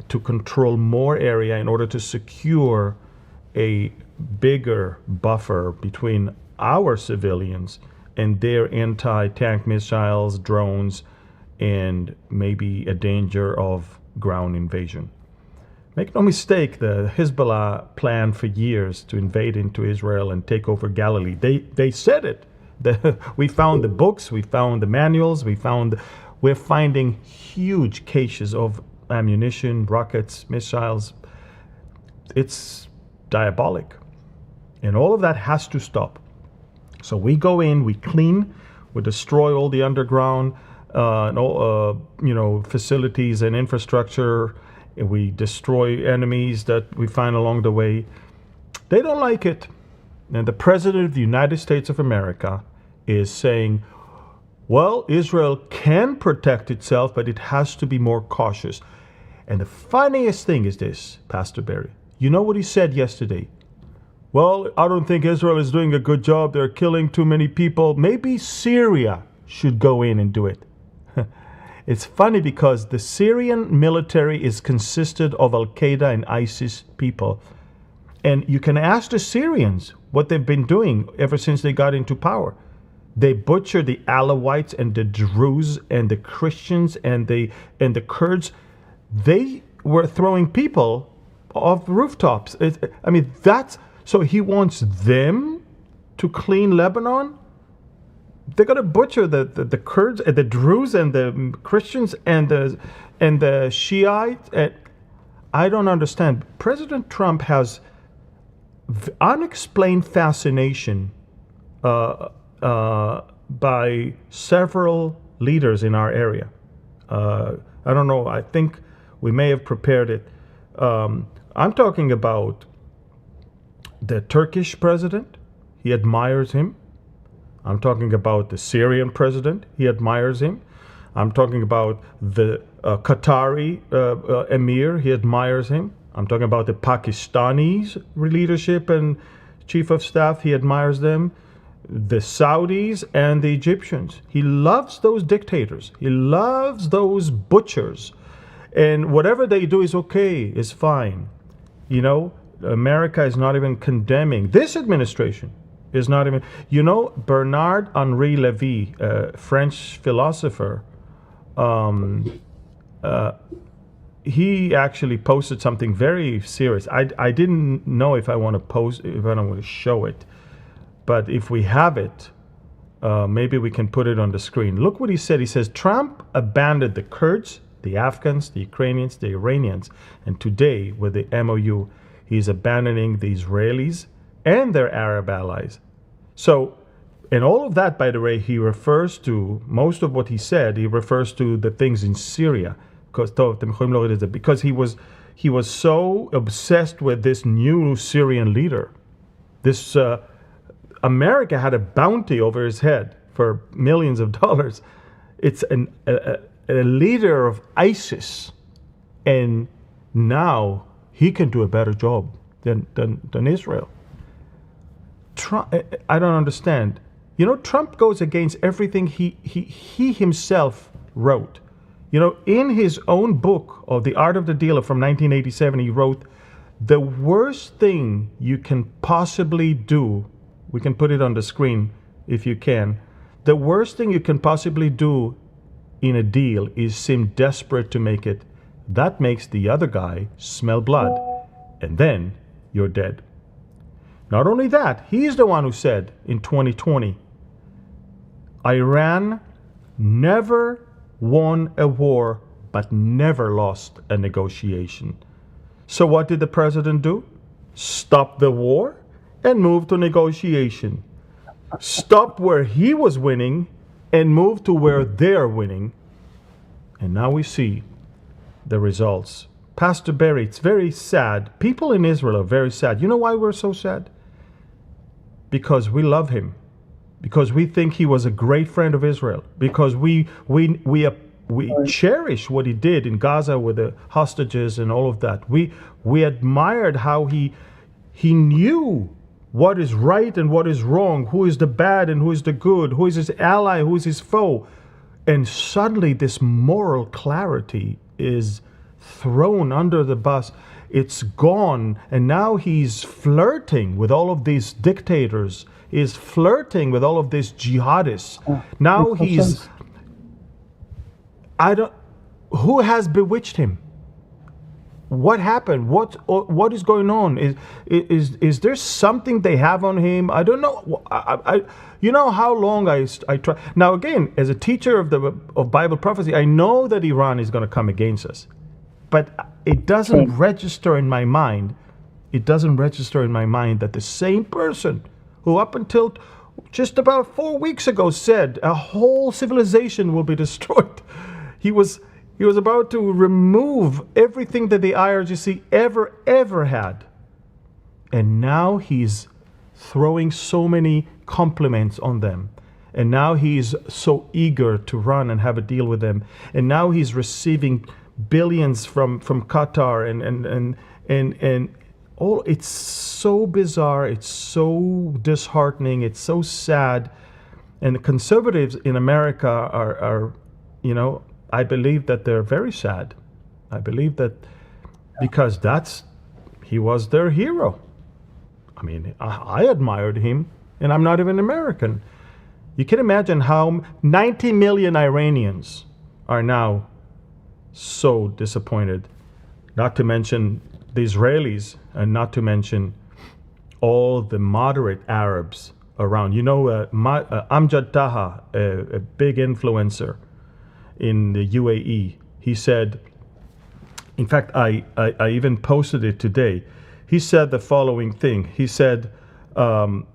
to control more area in order to secure a bigger buffer between our civilians and their anti-tank missiles, drones, and maybe a danger of ground invasion. Make no mistake, the Hezbollah planned for years to invade into Israel and take over Galilee. They said it. We found the books, we found the manuals, we're finding huge caches of ammunition, rockets, missiles. It's diabolic. And all of that has to stop. So we go in, we clean, we destroy all the underground facilities and infrastructure. We destroy enemies that we find along the way. They don't like it. And the President of the United States of America is saying, well, Israel can protect itself, but it has to be more cautious. And the funniest thing is this, Pastor Barry. You know what he said yesterday? Well, I don't think Israel is doing a good job. They're killing too many people. Maybe Syria should go in and do it. It's funny because the Syrian military is consisted of Al-Qaeda and ISIS people. And you can ask the Syrians what they've been doing ever since they got into power. They butchered the Alawites and the Druze and the Christians and the Kurds. They were throwing people off rooftops. So he wants them to clean Lebanon? They're going to butcher the Kurds and the Druze and the Christians and the Shiites. I don't understand. President Trump has unexplained fascination by several leaders in our area. I don't know. I think we may have prepared it. I'm talking about the Turkish president. He admires him. I'm talking about the Syrian president. He admires him. I'm talking about the Qatari emir. He admires him. I'm talking about the Pakistani leadership and chief of staff. He admires them. The Saudis and the Egyptians. He loves those dictators. He loves those butchers. And whatever they do is okay, is fine. You know, America is not even condemning. This administration is not even. You know, Bernard Henri Lévy, a French philosopher, he actually posted something very serious. I didn't know if I want to post, if I don't want to show it, but if we have it, maybe we can put it on the screen. Look what he said. He says, Trump abandoned the Kurds, the Afghans, the Ukrainians, the Iranians, and today with the MOU, he's abandoning the Israelis and their Arab allies. So, and all of that, by the way, he refers to, most of what he said, he refers to the things in Syria, because he was so obsessed with this new Syrian leader. This America had a bounty over his head for millions of dollars. It's a leader of ISIS, and now he can do a better job than Israel. Trump, I don't understand. You know, Trump goes against everything he himself wrote. You know, in his own book of The Art of the Deal from 1987, he wrote, the worst thing you can possibly do, we can put it on the screen if you can, the worst thing you can possibly do in a deal is seem desperate to make it. That makes the other guy smell blood, and then you're dead. Not only that, he's the one who said in 2020, Iran never won a war, but never lost a negotiation. So what did the president do? Stop the war and move to negotiation. Stop where he was winning and move to where they're winning. And now we see the results. Pastor Barry, it's very sad. People in Israel are very sad. You know why we're so sad? Because we love him. Because we think he was a great friend of Israel. Because we cherish what he did in Gaza with the hostages and all of that. We admired how he knew what is right and what is wrong, who is the bad and who is the good, who is his ally, who is his foe. And suddenly this moral clarity is thrown under the bus. It's gone, and now he's flirting with all of these dictators. He's flirting with all of these jihadists. Now he's... Who has bewitched him? What happened? What is going on? Is there something they have on him? I don't know. You know how long I try. Now again, as a teacher of Bible prophecy, I know that Iran is going to come against us, but it doesn't register in my mind. It doesn't register in my mind that the same person who up until just about 4 weeks ago said a whole civilization will be destroyed. He was about to remove everything that the IRGC ever had. And now he's throwing so many compliments on them. And now he's so eager to run and have a deal with them. And now he's receiving billions from Qatar and all. It's so bizarre. It's so disheartening. It's so sad. And the conservatives in America are I believe that they're very sad. I believe that because he was their hero. I mean, I admired him, and I'm not even American. You can imagine how 90 million Iranians are now so disappointed. Not to mention the Israelis, and not to mention all the moderate Arabs around. You know, Amjad Taha, a big influencer in the UAE, he said, in fact, I even posted it today. He said the following thing. He said, out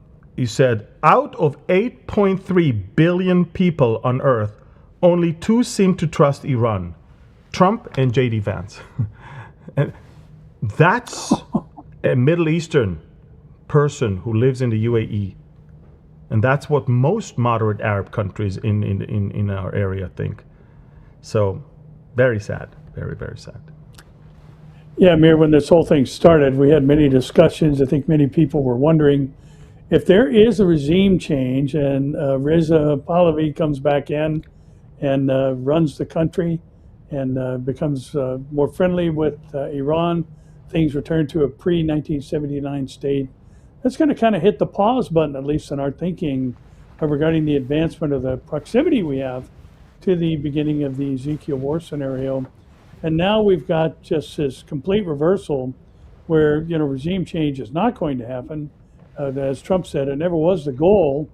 of 8.3 billion people on earth, only 2 seem to trust Iran, Trump and J.D. Vance. And that's a Middle Eastern person who lives in the UAE. And that's what most moderate Arab countries in our area think. So, very sad. Very, very sad. Yeah, Amir, when this whole thing started, we had many discussions. I think many people were wondering if there is a regime change and Reza Pahlavi comes back in and runs the country and becomes more friendly with Iran, things return to a pre-1979 state, that's going to kind of hit the pause button, at least in our thinking, regarding the advancement of the proximity we have to the beginning of the Ezekiel war scenario. And now we've got just this complete reversal where, regime change is not going to happen. As Trump said, it never was the goal.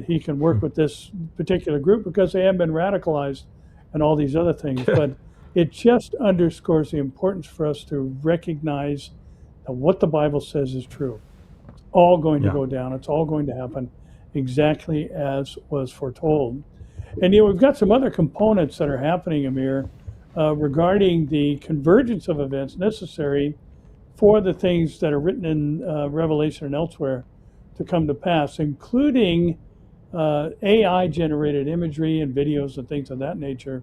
He can work with this particular group because they have been radicalized and all these other things. But it just underscores the importance for us to recognize that what the Bible says is true. It's all going to go down. It's all going to happen exactly as was foretold. And we've got some other components that are happening, Amir, regarding the convergence of events necessary for the things that are written in Revelation and elsewhere to come to pass, including AI-generated imagery and videos and things of that nature.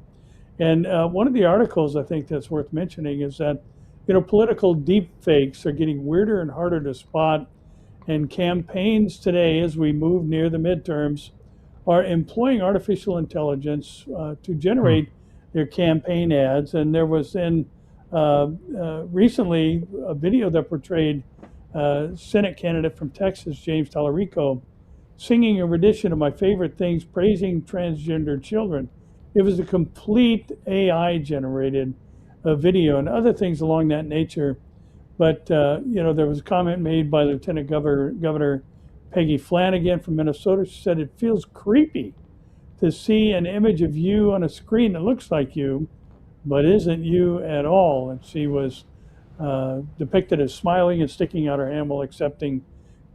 And one of the articles I think that's worth mentioning is that, political deep fakes are getting weirder and harder to spot, and campaigns today, as we move near the midterms, are employing artificial intelligence to generate their campaign ads. And there was recently a video that portrayed Senate candidate from Texas, James Tallarico, singing a rendition of My Favorite Things, praising transgender children. It was a complete AI-generated video and other things along that nature. But, there was a comment made by Lieutenant Governor Peggy Flanagan from Minnesota. She said, it feels creepy to see an image of you on a screen that looks like you, but isn't you at all. And she was depicted as smiling and sticking out her hand while accepting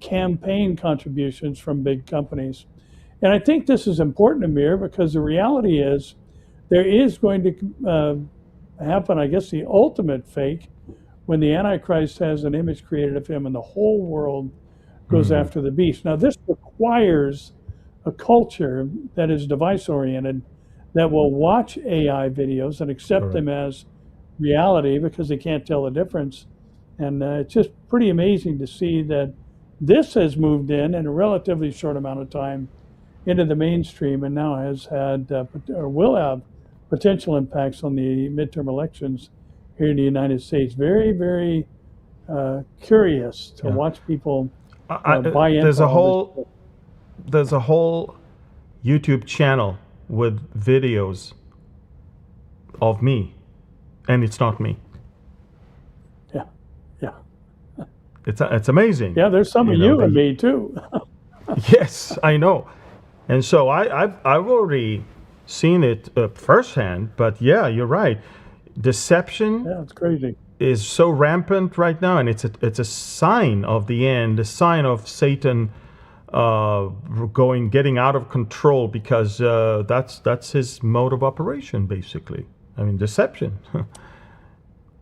campaign contributions from big companies. And I think this is important, Amir, because the reality is there is going to happen, I guess, the ultimate fake when the Antichrist has an image created of him and the whole world goes after the beast. Now, this requires a culture that is device-oriented, that will watch AI videos and accept them as reality because they can't tell the difference. And it's just pretty amazing to see that this has moved in a relatively short amount of time into the mainstream, and now has had or will have potential impacts on the midterm elections here in the United States. Very, very curious to watch people buy into There's a whole YouTube channel with videos of me, and it's not me. Yeah. It's amazing. Yeah, there's some of you and me too. Yes, I know. And so I've already seen it firsthand. But yeah, you're right. Deception. Yeah, it's crazy. Is so rampant right now, and it's a sign of the end, a sign of Satan getting out of control, because that's his mode of operation, basically. I mean, deception.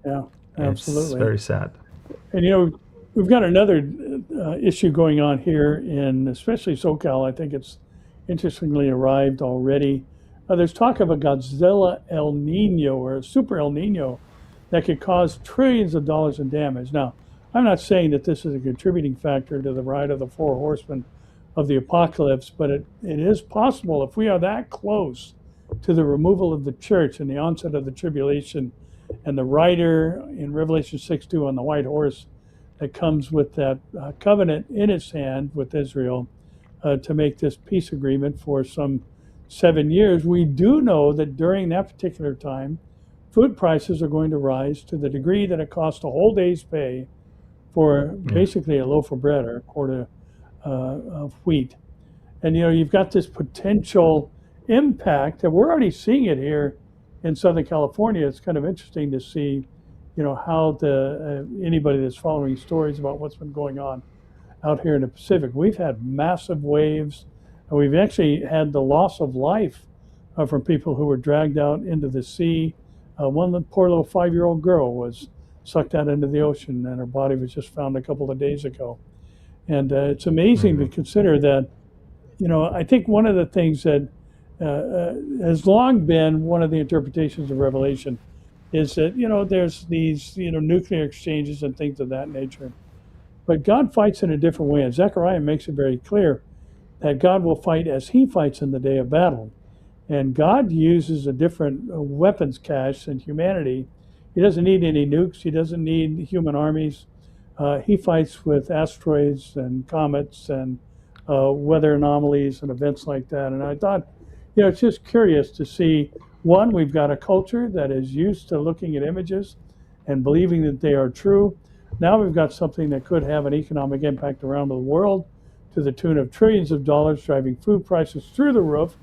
Yeah, absolutely. It's very sad. And we've got another issue going on here in especially SoCal. I think it's interestingly arrived already. There's talk of a Godzilla El Nino or a super El Nino that could cause trillions of dollars in damage. Now, I'm not saying that this is a contributing factor to the ride of the four horsemen of the apocalypse, but it is possible if we are that close to the removal of the church and the onset of the tribulation, and the rider in Revelation 6:2 on the white horse that comes with that covenant in its hand with Israel to make this peace agreement for some 7 years. We do know that during that particular time, food prices are going to rise to the degree that it costs a whole day's pay for basically a loaf of bread or a quart of wheat. And you've got this potential impact, and we're already seeing it here in Southern California. It's kind of interesting to see, how anybody that's following stories about what's been going on out here in the Pacific. We've had massive waves, and we've actually had the loss of life from people who were dragged out into the sea. One poor little 5-year-old girl was sucked out into the ocean, and her body was just found a couple of days ago. And it's amazing to consider that, I think one of the things that has long been one of the interpretations of Revelation is that, there's these, nuclear exchanges and things of that nature. But God fights in a different way. And Zechariah makes it very clear that God will fight as he fights in the day of battle. And God uses a different weapons cache than humanity. He doesn't need any nukes. He doesn't need human armies. He fights with asteroids and comets and weather anomalies and events like that. And I thought, it's just curious to see, one, we've got a culture that is used to looking at images and believing that they are true. Now we've got something that could have an economic impact around the world to the tune of trillions of dollars, driving food prices through the roof,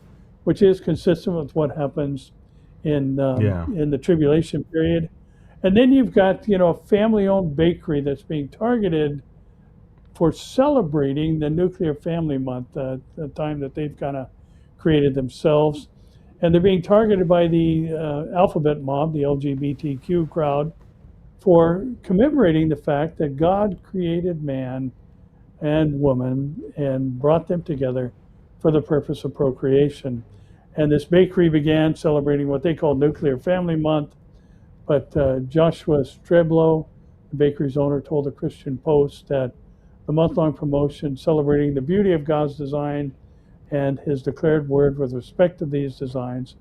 which is consistent with what happens in the tribulation period. And then you've got, a family-owned bakery that's being targeted for celebrating the Nuclear Family Month, the time that they've kind of created themselves. And they're being targeted by the alphabet mob, the LGBTQ crowd, for commemorating the fact that God created man and woman and brought them together for the purpose of procreation. And this bakery began celebrating what they call Nuclear Family Month. But Joshua Streblow, the bakery's owner, told the Christian Post that the month-long promotion celebrating the beauty of God's design and his declared word with respect to these designs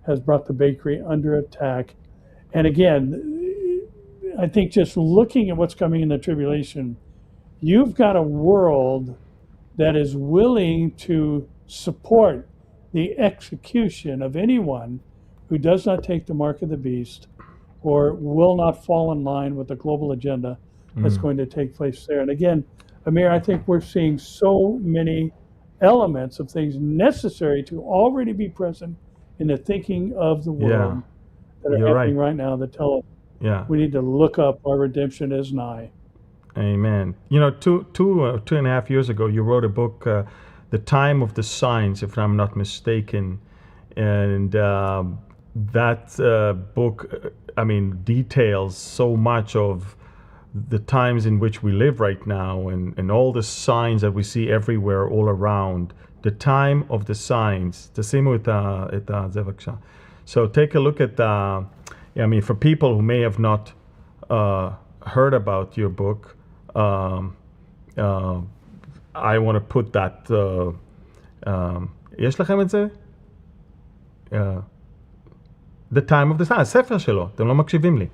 has brought the bakery under attack. And again, I think just looking at what's coming in the tribulation, you've got a world that is willing to support the execution of anyone who does not take the mark of the beast or will not fall in line with the global agenda that's going to take place there. And again, Amir, I think we're seeing so many elements of things necessary to already be present in the thinking of the world that are happening right now that tell us we need to look up our redemption is nigh. Amen. Two and a half years ago, you wrote a book, The Time of the Signs, if I'm not mistaken. And that book, details so much of the times in which we live right now and all the signs that we see everywhere all around. The time of the signs. תשימו את זה בבקשה. So take a look at for people who may have not heard about your book, I want to put that, יש לכם את זה? The Time of the Signs, הספר שלו, אתם לא מקשיבים לי.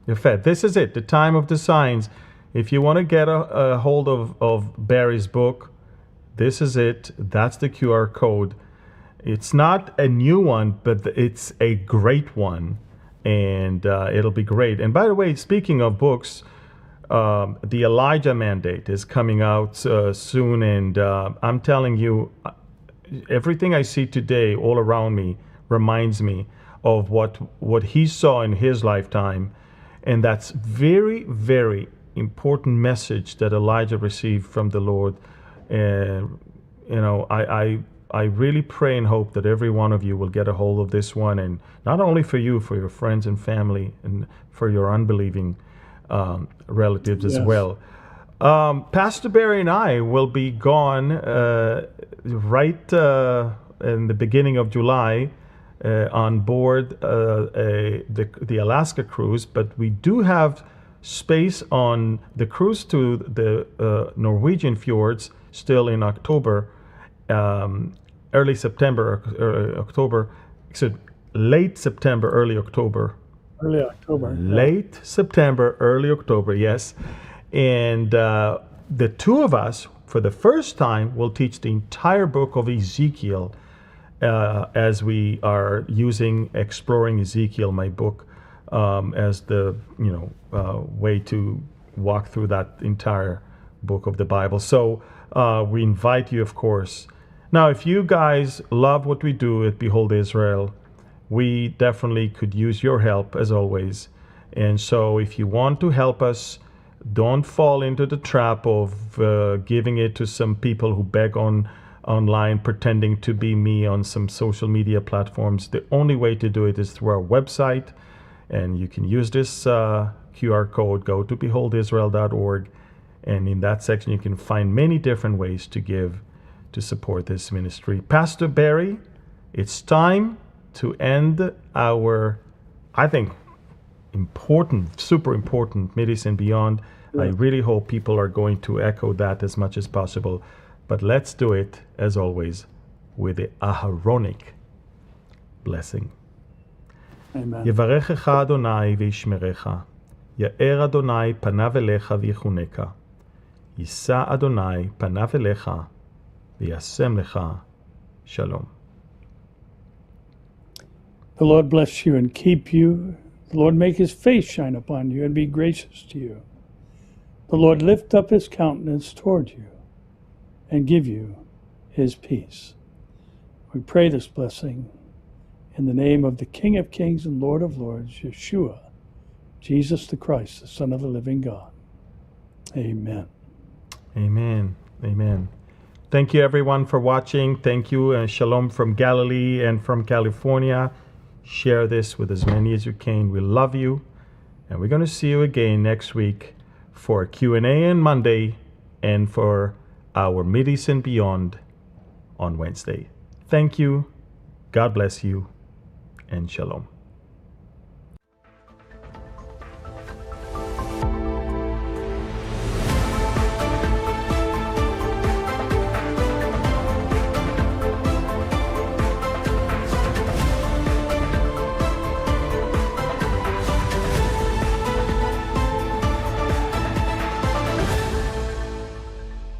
יפה, this is it, The Time of the Signs. If you want to get a hold of Barry's book, this is it. That's the QR code. It's not a new one, but it's a great one, and it'll be great. And by the way, speaking of books, the Elijah Mandate is coming out soon, and I'm telling you, everything I see today all around me reminds me of what he saw in his lifetime, and that's very, very important message that Elijah received from the Lord. And I really pray and hope that every one of you will get a hold of this one, and not only for you, for your friends and family, and for your unbelieving relatives as well. Pastor Barry and I will be gone right in the beginning of July on board the Alaska cruise, but we do have space on the cruise to the Norwegian fjords still in October, early September, October, late September, early October. Early October. Late September, early October, yes. And the two of us, for the first time, will teach the entire book of Ezekiel as we are exploring Ezekiel, my book, as the way to walk through that entire book of the Bible. So we invite you, of course. Now, if you guys love what we do at Behold Israel, we definitely could use your help, as always. And so if you want to help us, don't fall into the trap of giving it to some people who beg online, pretending to be me on some social media platforms. The only way to do it is through our website, and you can use this QR code. Go to beholdisrael.org, and in that section you can find many different ways to give to support this ministry. Pastor Barry, it's time to end our, I think, important, super important MidEast and beyond. I really hope people are going to echo that as much as possible. But let's do it, as always, with the Aharonic blessing. Amen. יברכך אדוני וישמרך, יאר אדוני פניו אליך ויחונך, יישא אדוני פניו אליך וישם לך Shalom. The Lord bless you and keep you. The Lord make his face shine upon you and be gracious to you. The Lord lift up his countenance toward you and give you his peace. We pray this blessing in the name of the King of Kings and Lord of Lords, Yeshua, Jesus the Christ, the Son of the living God. Amen. Amen. Amen. Thank you, everyone, for watching. Thank you. Shalom from Galilee and from California. Share this with as many as you can. We love you. And we're going to see you again next week for Q&A on Monday and for our MidEast and Beyond on Wednesday. Thank you. God bless you. And shalom.